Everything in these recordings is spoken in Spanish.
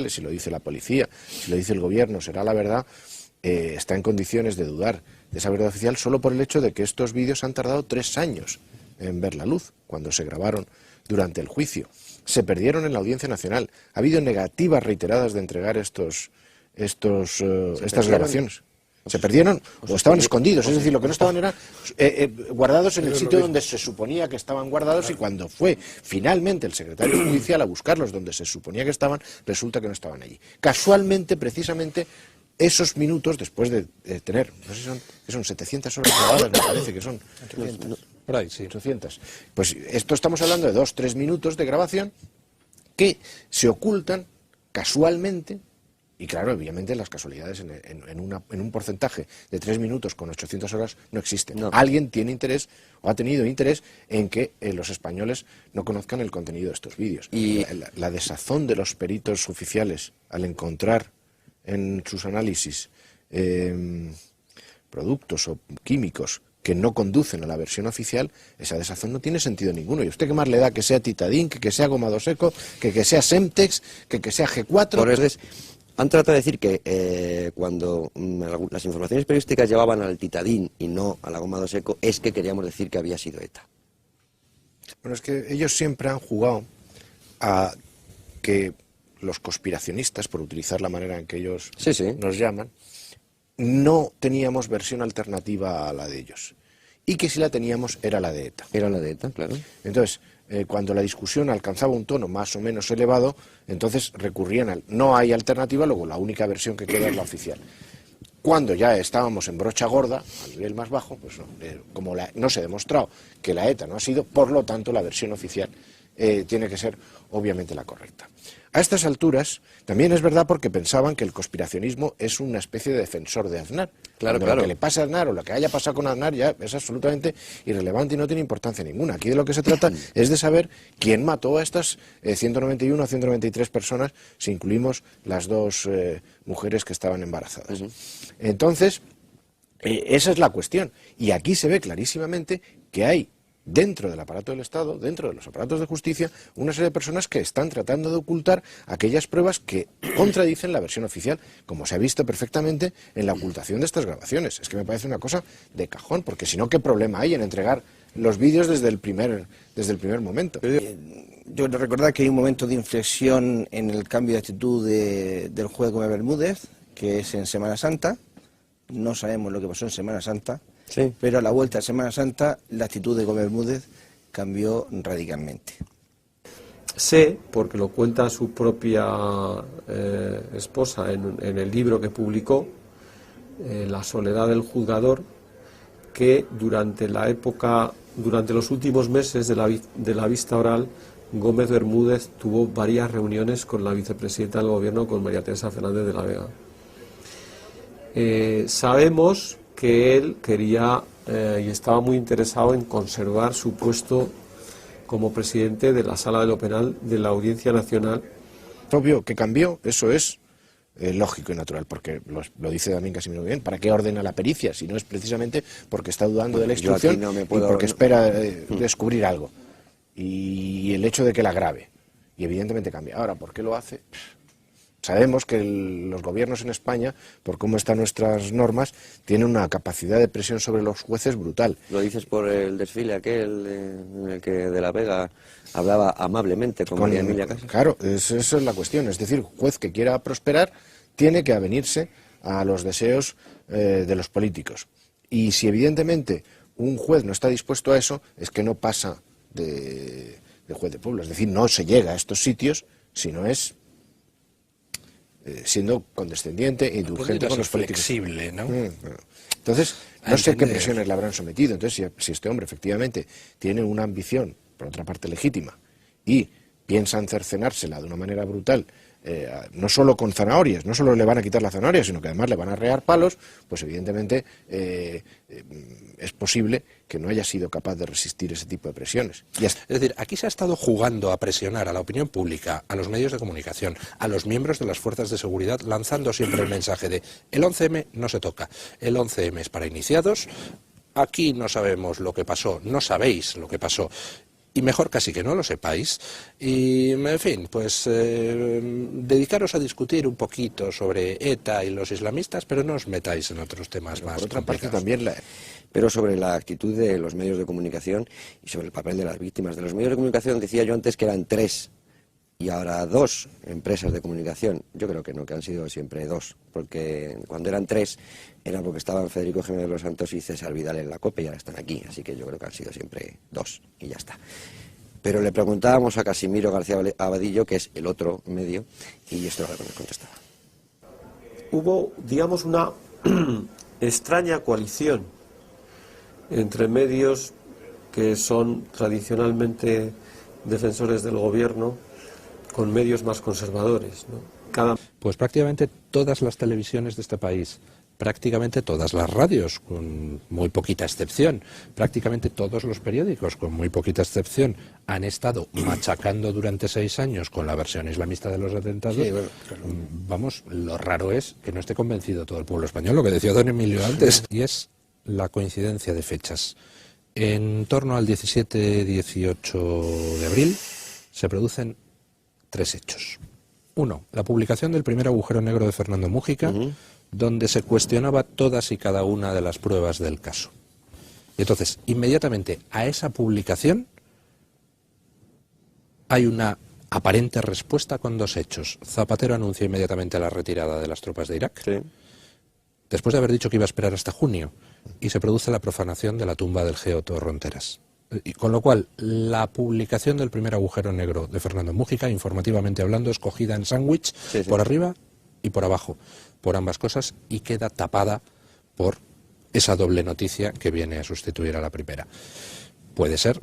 si lo dice la policía, si lo dice el gobierno, será la verdad, está en condiciones de dudar de esa verdad oficial solo por el hecho de que estos vídeos han tardado 3 años en ver la luz, cuando se grabaron durante el juicio. Se perdieron en la Audiencia Nacional. Ha habido negativas reiteradas de entregar estas grabaciones. Se perdieron o estaban escondidos, es decir, lo que no estaban eran guardados en el sitio donde se suponía que estaban guardados, y cuando fue finalmente el secretario judicial a buscarlos donde se suponía que estaban, resulta que no estaban allí. Casualmente, precisamente, esos minutos después de tener, no sé si son 700 horas grabadas, me parece que son 800. Por ahí, sí. 800. Pues esto estamos hablando de 2-3 minutos de grabación que se ocultan casualmente. Y claro, obviamente las casualidades en un porcentaje de 3 minutos con 800 horas no existen. No. Alguien tiene interés o ha tenido interés en que los españoles no conozcan el contenido de estos vídeos. Y la desazón de los peritos oficiales al encontrar en sus análisis productos o químicos que no conducen a la versión oficial, esa desazón no tiene sentido ninguno. ¿Y usted qué más le da que sea Titadin, que sea Gomado Seco, que sea Semtex, que sea G4? Han tratado de decir que cuando las informaciones periodísticas llevaban al Titadin y no al Gomado Seco, es que queríamos decir que había sido ETA. Bueno, es que ellos siempre han jugado a que los conspiracionistas, por utilizar la manera en que ellos nos llaman, no teníamos versión alternativa a la de ellos. Y que si la teníamos era la de ETA. Era la de ETA, claro. Entonces, cuando la discusión alcanzaba un tono más o menos elevado, entonces recurrían al no hay alternativa, luego la única versión que queda es la oficial. Cuando ya estábamos en brocha gorda, a nivel más bajo, pues no, como no se ha demostrado que la ETA no ha sido, por lo tanto la versión oficial tiene que ser obviamente la correcta. A estas alturas, también es verdad porque pensaban que el conspiracionismo es una especie de defensor de Aznar. Claro. Lo que le pase a Aznar o lo que haya pasado con Aznar ya es absolutamente irrelevante y no tiene importancia ninguna. Aquí de lo que se trata es de saber quién mató a estas 191 o 193 personas, si incluimos las 2 mujeres que estaban embarazadas. Entonces, esa es la cuestión. Y aquí se ve clarísimamente que hay dentro del aparato del Estado, dentro de los aparatos de justicia, una serie de personas que están tratando de ocultar aquellas pruebas que contradicen la versión oficial, como se ha visto perfectamente en la ocultación de estas grabaciones. Es que me parece una cosa de cajón, porque si no, ¿qué problema hay en entregar los vídeos desde el primer momento? Yo recordar que hay un momento de inflexión en el cambio de actitud del juez Gómez Bermúdez, que es en Semana Santa. No sabemos lo que pasó en Semana Santa. Sí. Pero a la vuelta de Semana Santa la actitud de Gómez Bermúdez cambió radicalmente. Sé, porque lo cuenta su propia esposa en el libro que publicó, La soledad del juzgador, que durante los últimos meses de la vista oral, Gómez Bermúdez tuvo varias reuniones con la vicepresidenta del gobierno, con María Teresa Fernández de la Vega. Sabemos que él quería y estaba muy interesado en conservar su puesto como presidente de la Sala de lo Penal de la Audiencia Nacional. Obvio que cambió, eso es lógico y natural, porque lo dice también Casimiro bien. ¿Para qué ordena la pericia? Si no es precisamente porque está dudando de la instrucción y porque espera descubrir algo. Y el hecho de que la grave. Y evidentemente cambia. Ahora, ¿por qué lo hace? Sabemos que los gobiernos en España, por cómo están nuestras normas, tienen una capacidad de presión sobre los jueces brutal. ¿Lo dices por el desfile aquel en el que de la Vega hablaba amablemente con María Emilia Casas? Claro, esa es la cuestión. Es decir, un juez que quiera prosperar tiene que avenirse a los deseos de los políticos. Y si evidentemente un juez no está dispuesto a eso, es que no pasa de juez de pueblo. Es decir, no se llega a estos sitios si no es siendo condescendiente e indulgente con los políticos. Flexible, ¿no? Entonces, no sé qué presiones le habrán sometido. Entonces, si este hombre efectivamente tiene una ambición, por otra parte legítima, y piensa cercenársela de una manera brutal, no solo con zanahorias, no solo le van a quitar la zanahoria, sino que además le van a arrear palos, pues evidentemente es posible que no haya sido capaz de resistir ese tipo de presiones. Es decir, aquí se ha estado jugando a presionar a la opinión pública, a los medios de comunicación, a los miembros de las fuerzas de seguridad, lanzando siempre el mensaje de el 11M no se toca, el 11M es para iniciados, aquí no sabemos lo que pasó, no sabéis lo que pasó. y mejor casi que no lo sepáis. Y, en fin, pues dedicaros a discutir un poquito sobre ETA y los islamistas, pero no os metáis en otros temas más Por otra parte, complicados. también Pero sobre la actitud de los medios de comunicación y sobre el papel de las víctimas. De los medios de comunicación decía yo antes que eran 3 y ahora 2 empresas de comunicación. Yo creo que no, que han sido siempre 2, porque cuando eran 3 era porque estaban Federico Jiménez Los Santos y César Vidal en la COPE y ahora están aquí, así que yo creo que han sido siempre 2 y ya está. Pero le preguntábamos a Casimiro García Abadillo, que es el otro medio, y esto es lo que nos contestaba. Hubo, digamos, una extraña coalición entre medios que son tradicionalmente defensores del gobierno con medios más conservadores, ¿no? Pues prácticamente todas las televisiones de este país, prácticamente todas las radios, con muy poquita excepción, prácticamente todos los periódicos, con muy poquita excepción, han estado machacando durante 6 años con la versión islamista de los atentados. Sí, bueno, claro. Vamos, lo raro es que no esté convencido todo el pueblo español, lo que decía don Emilio antes, y es la coincidencia de fechas. En torno al 17-18 de abril se producen 3 hechos. 1, la publicación del primer agujero negro de Fernando Múgica, donde se cuestionaba todas y cada una de las pruebas del caso. Y entonces, inmediatamente a esa publicación hay una aparente respuesta con 2 hechos. Zapatero anuncia inmediatamente la retirada de las tropas de Irak, después de haber dicho que iba a esperar hasta junio, y se produce la profanación de la tumba del geo Torronteras. Y con lo cual, la publicación del primer agujero negro de Fernando Múgica, informativamente hablando, es cogida en sándwich por arriba y por abajo, por ambas cosas, y queda tapada por esa doble noticia que viene a sustituir a la primera. Puede ser,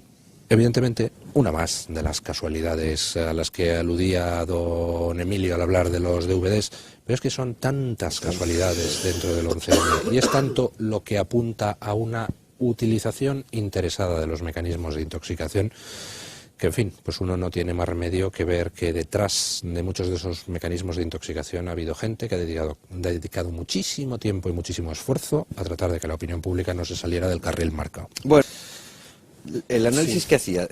evidentemente, una más de las casualidades a las que aludía don Emilio al hablar de los DVDs, pero es que son tantas casualidades dentro del 11M, y es tanto lo que apunta a una utilización interesada de los mecanismos de intoxicación, que en fin, pues uno no tiene más remedio que ver que detrás de muchos de esos mecanismos de intoxicación ha habido gente que ha dedicado muchísimo tiempo y muchísimo esfuerzo a tratar de que la opinión pública no se saliera del carril marcado. Bueno, el análisis que hacía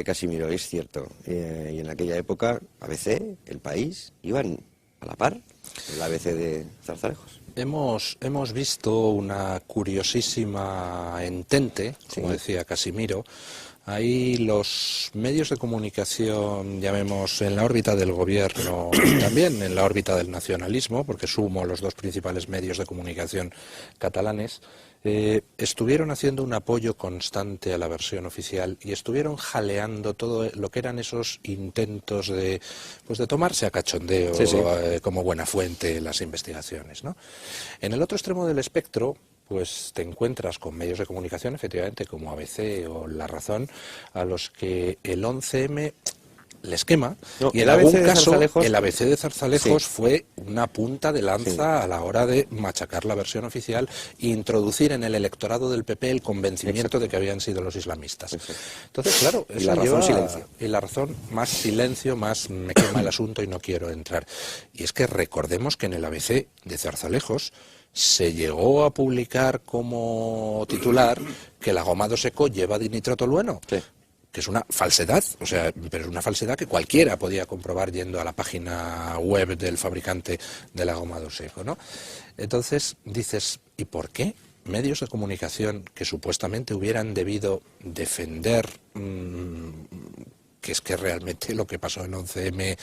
Casimiro es cierto, y en aquella época ABC, El País, iban a la par, el ABC de Zarzalejos. Hemos visto una curiosísima entente, como decía Casimiro. Ahí los medios de comunicación, llamemos, en la órbita del gobierno y también en la órbita del nacionalismo, porque sumo los 2 principales medios de comunicación catalanes, estuvieron haciendo un apoyo constante a la versión oficial y estuvieron jaleando todo lo que eran esos intentos de tomarse a cachondeo como buena fuente las investigaciones, ¿no? En el otro extremo del espectro, pues te encuentras con medios de comunicación, efectivamente, como ABC o La Razón, a los que el 11M les quema, y en algún caso el ABC de Zarzalejos fue una punta de lanza a la hora de machacar la versión oficial e introducir en el electorado del PP el convencimiento de que habían sido los islamistas. Entonces, claro, y La Razón silencio. Y La Razón más silencio, más me quema el asunto y no quiero entrar. Y es que recordemos que en el ABC de Zarzalejos se llegó a publicar como titular que el ahumado seco lleva dinitrotolueno. Que es una falsedad, pero es una falsedad que cualquiera podía comprobar yendo a la página web del fabricante del ahumado seco, ¿no? Entonces dices, ¿y por qué medios de comunicación que supuestamente hubieran debido defender que es que realmente lo que pasó en 11M,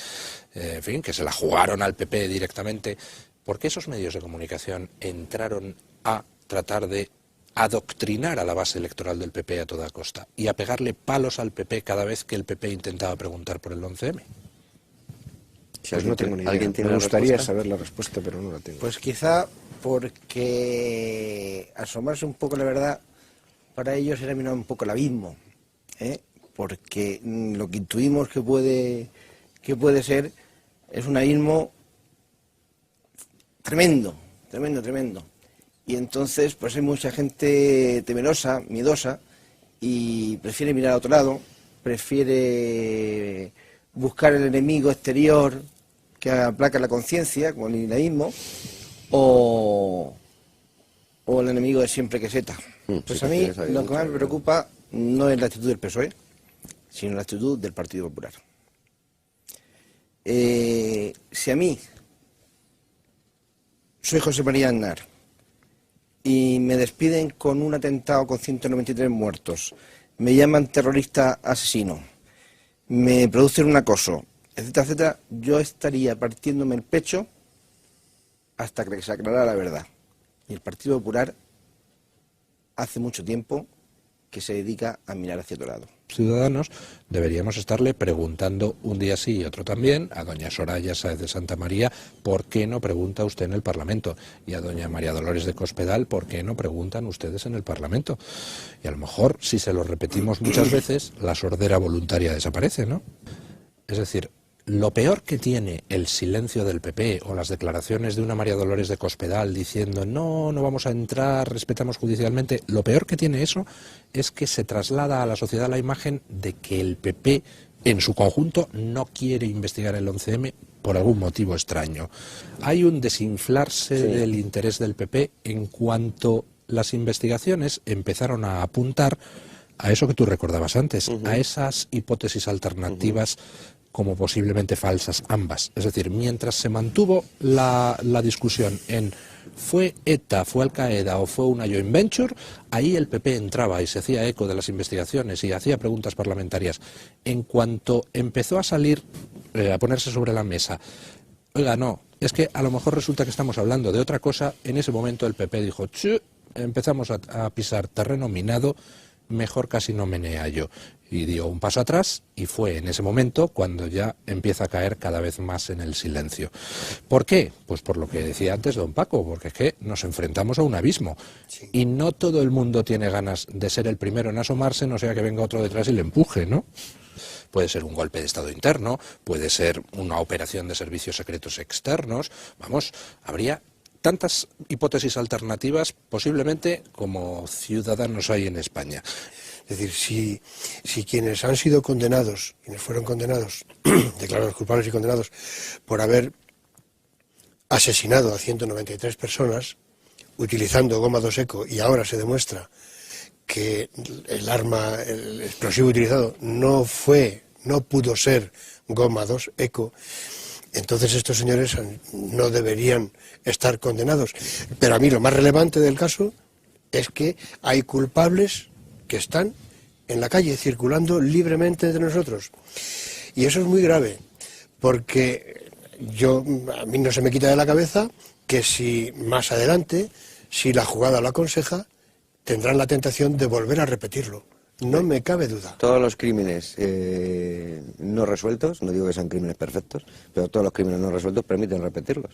en fin, que se la jugaron al PP directamente, por qué esos medios de comunicación entraron a tratar de adoctrinar a la base electoral del PP a toda costa y a pegarle palos al PP cada vez que el PP intentaba preguntar por el 11M? Pues no tengo ni idea. Me gustaría saber la respuesta, pero no la tengo. Pues quizá porque asomarse un poco la verdad para ellos era mirar un poco el abismo, porque lo que intuimos que puede ser es un abismo tremendo. Y entonces, pues hay mucha gente temerosa, miedosa, y prefiere mirar a otro lado, prefiere buscar el enemigo exterior que aplaca la conciencia, como el islamismo, o el enemigo de siempre, que es ETA. Pues a mí lo que más me preocupa no es la actitud del PSOE, sino la actitud del Partido Popular. Si a mí, soy José María Aznar, y me despiden con un atentado con 193 muertos, me llaman terrorista asesino, me producen un acoso, etcétera, etcétera, yo estaría partiéndome el pecho hasta que se aclarara la verdad. Y el Partido Popular hace mucho tiempo que se dedica a mirar hacia otro lado. Ciudadanos deberíamos estarle preguntando un día sí y otro también a doña Soraya Sáez de Santamaría por qué no pregunta usted en el Parlamento, y a doña María Dolores de Cospedal por qué no preguntan ustedes en el Parlamento. Y a lo mejor, si se lo repetimos muchas veces, la sordera voluntaria desaparece, ¿no? Es decir, lo peor que tiene el silencio del PP o las declaraciones de una María Dolores de Cospedal diciendo no vamos a entrar, respetamos judicialmente, lo peor que tiene eso es que se traslada a la sociedad la imagen de que el PP en su conjunto no quiere investigar el 11M por algún motivo extraño. Hay un desinflarse del interés del PP en cuanto las investigaciones empezaron a apuntar a eso que tú recordabas antes, a esas hipótesis alternativas como posiblemente falsas ambas. Es decir, mientras se mantuvo la discusión en ¿fue ETA, fue Al-Qaeda o fue una joint venture?, ahí el PP entraba y se hacía eco de las investigaciones y hacía preguntas parlamentarias. En cuanto empezó a salir, a ponerse sobre la mesa, oiga, no, es que a lo mejor resulta que estamos hablando de otra cosa, en ese momento el PP dijo, empezamos a pisar terreno minado, mejor casi no menea yo. Y dio un paso atrás y fue en ese momento cuando ya empieza a caer cada vez más en el silencio. ¿Por qué? Pues por lo que decía antes don Paco, porque es que nos enfrentamos a un abismo. Sí. Y no todo el mundo tiene ganas de ser el primero en asomarse, no sea que venga otro detrás y le empuje, ¿no? Puede ser un golpe de Estado interno, puede ser una operación de servicios secretos externos, vamos, habría tantas hipótesis alternativas posiblemente como ciudadanos hay en España. Es decir, si quienes han sido condenados, quienes fueron condenados, declarados culpables y condenados por haber asesinado a 193 personas utilizando goma 2 eco, y ahora se demuestra que el arma, el explosivo utilizado no pudo ser goma 2 eco, entonces estos señores no deberían estar condenados. Pero a mí lo más relevante del caso es que hay culpables que están en la calle circulando libremente entre nosotros. Y eso es muy grave, porque a mí no se me quita de la cabeza que si más adelante, si la jugada lo aconseja, tendrán la tentación de volver a repetirlo. No me cabe duda. Todos los crímenes no resueltos, no digo que sean crímenes perfectos, pero todos los crímenes no resueltos permiten repetirlos.